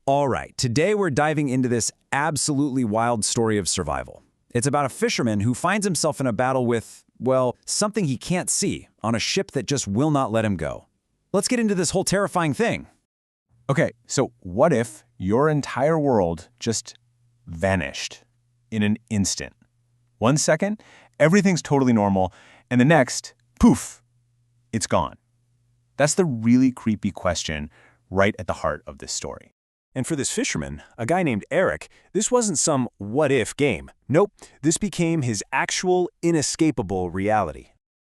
All right, today we're diving into this absolutely wild story of survival. It's about a fisherman who finds himself in a battle with, well, something he can't see on a ship that just will not let him go. Let's get into this whole terrifying thing. Okay, so what if your entire world just vanished in an instant? 1 second, everything's totally normal, and the next, poof, it's gone. That's the really creepy question right at the heart of this story. And for this fisherman, a guy named Eric, this wasn't some what-if game. Nope, this became his actual, inescapable reality.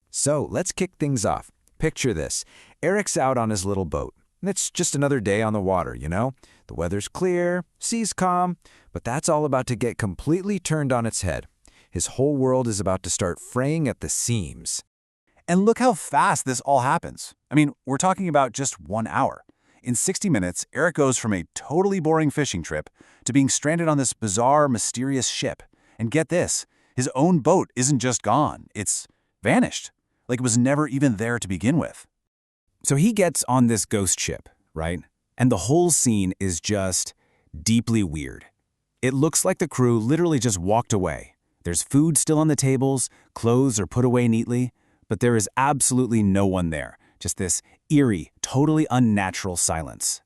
So let's kick things off. Picture this. Eric's out on his little boat. It's just another day on the water, you know? The weather's clear, sea's calm, but that's all about to get completely turned on its head. His whole world is about to start fraying at the seams. And look how fast this all happens. I mean, we're talking about just 1 hour. In 60 minutes, Eric goes from a totally boring fishing trip to being stranded on this bizarre, mysterious ship. And get this, his own boat isn't just gone, it's vanished, like it was never even there to begin with. So he gets on this ghost ship, right? And the whole scene is just deeply weird. It looks like the crew literally just walked away. There's food still on the tables, clothes are put away neatly, but there is absolutely no one there. Just this eerie, totally unnatural silence.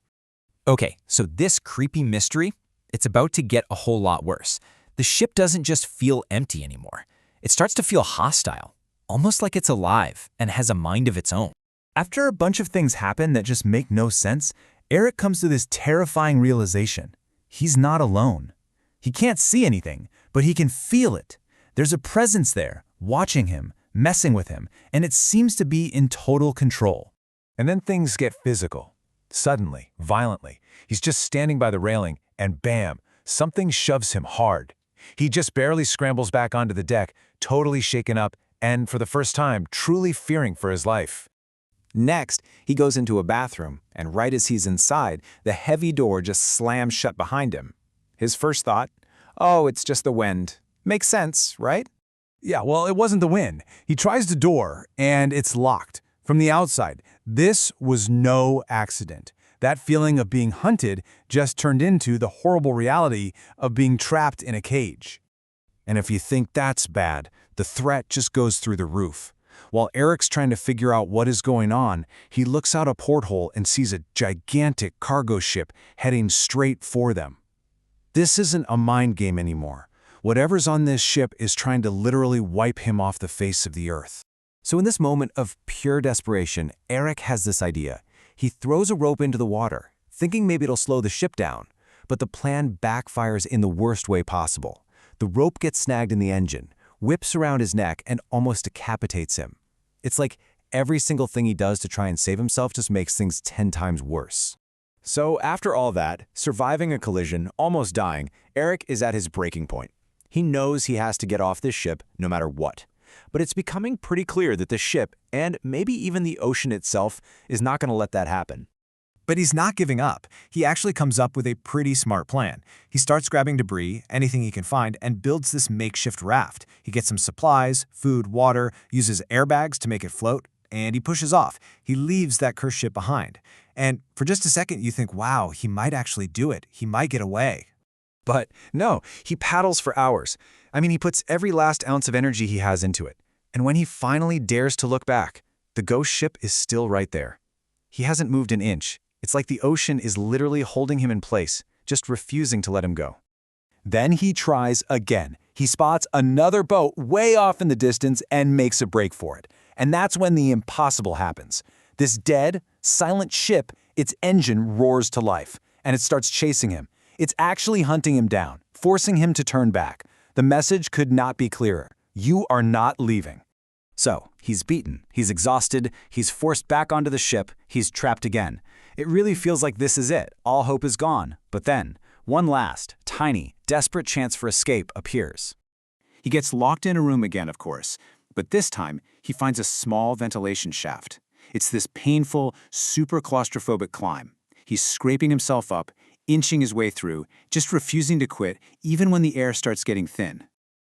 Okay, so this creepy mystery, it's about to get a whole lot worse. The ship doesn't just feel empty anymore. It starts to feel hostile, almost like it's alive and has a mind of its own. After a bunch of things happen that just make no sense, Eric comes to this terrifying realization. He's not alone. He can't see anything, but he can feel it. There's a presence there, watching him, messing with him, and it seems to be in total control. And then things get physical. Suddenly, violently, he's just standing by the railing, and bam, something shoves him hard. He just barely scrambles back onto the deck, totally shaken up, and for the first time, truly fearing for his life. Next, he goes into a bathroom, and right as he's inside, the heavy door just slams shut behind him. His first thought, oh, it's just the wind. Makes sense, right? Yeah, well, it wasn't the wind. He tries the door, and it's locked. From the outside, this was no accident. That feeling of being hunted just turned into the horrible reality of being trapped in a cage. And if you think that's bad, the threat just goes through the roof. While Eric's trying to figure out what is going on, he looks out a porthole and sees a gigantic cargo ship heading straight for them. This isn't a mind game anymore. Whatever's on this ship is trying to literally wipe him off the face of the earth. So in this moment of pure desperation, Eric has this idea. He throws a rope into the water, thinking maybe it'll slow the ship down. But the plan backfires in the worst way possible. The rope gets snagged in the engine, whips around his neck, and almost decapitates him. It's like every single thing he does to try and save himself just makes things 10 times worse. So after all that, surviving a collision, almost dying, Eric is at his breaking point. He knows he has to get off this ship no matter what. But it's becoming pretty clear that the ship, and maybe even the ocean itself, is not going to let that happen. But he's not giving up. He actually comes up with a pretty smart plan. He starts grabbing debris, anything he can find, and builds this makeshift raft. He gets some supplies, food, water, uses airbags to make it float, and he pushes off. He leaves that cursed ship behind. And for just a second, you think, wow, he might actually do it. He might get away. But no, he paddles for hours. I mean, he puts every last ounce of energy he has into it. And when he finally dares to look back, the ghost ship is still right there. He hasn't moved an inch. It's like the ocean is literally holding him in place, just refusing to let him go. Then he tries again. He spots another boat way off in the distance and makes a break for it. And that's when the impossible happens. This dead, silent ship, its engine roars to life, and it starts chasing him. It's actually hunting him down, forcing him to turn back. The message could not be clearer. You are not leaving. So, he's beaten, he's exhausted, he's forced back onto the ship, he's trapped again. It really feels like this is it. All hope is gone. But then, one last, tiny, desperate chance for escape appears. He gets locked in a room again, of course, but this time, he finds a small ventilation shaft. It's this painful, super claustrophobic climb. He's scraping himself up, inching his way through, just refusing to quit, even when the air starts getting thin.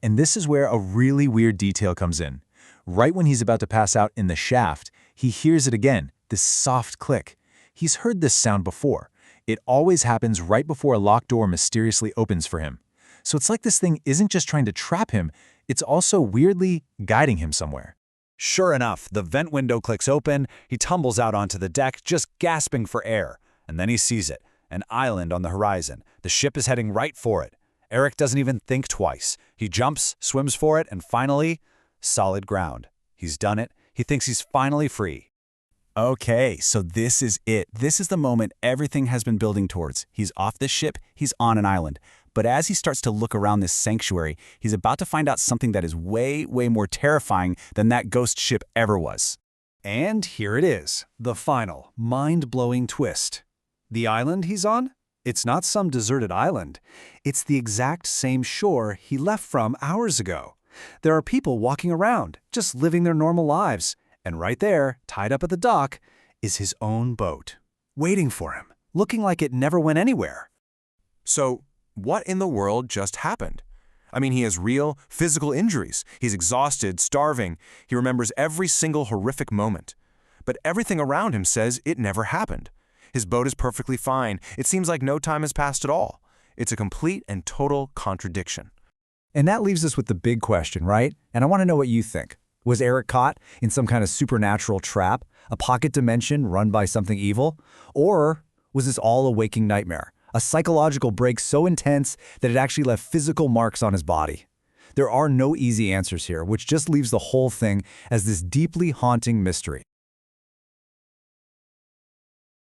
And this is where a really weird detail comes in. Right when he's about to pass out in the shaft, he hears it again, this soft click. He's heard this sound before. It always happens right before a locked door mysteriously opens for him. So it's like this thing isn't just trying to trap him, it's also weirdly guiding him somewhere. Sure enough, the vent window clicks open, he tumbles out onto the deck, just gasping for air. And then he sees it, an island on the horizon. The ship is heading right for it. Eric doesn't even think twice. He jumps, swims for it, and finally, solid ground. He's done it. He thinks he's finally free. Okay, so this is it. This is the moment everything has been building towards. He's off the ship, he's on an island. But as he starts to look around this sanctuary, he's about to find out something that is way, way more terrifying than that ghost ship ever was. And here it is, the final, mind-blowing twist. The island he's on? It's not some deserted island. It's the exact same shore he left from hours ago. There are people walking around, just living their normal lives. And right there, tied up at the dock, is his own boat, waiting for him, looking like it never went anywhere. So, what in the world just happened? I mean, he has real, physical injuries. He's exhausted, starving. He remembers every single horrific moment. But everything around him says it never happened. His boat is perfectly fine. It seems like no time has passed at all. It's a complete and total contradiction. And that leaves us with the big question, right? And I want to know what you think. Was Eric caught in some kind of supernatural trap, a pocket dimension run by something evil? Or was this all a waking nightmare, a psychological break so intense that it actually left physical marks on his body? There are no easy answers here, which just leaves the whole thing as this deeply haunting mystery.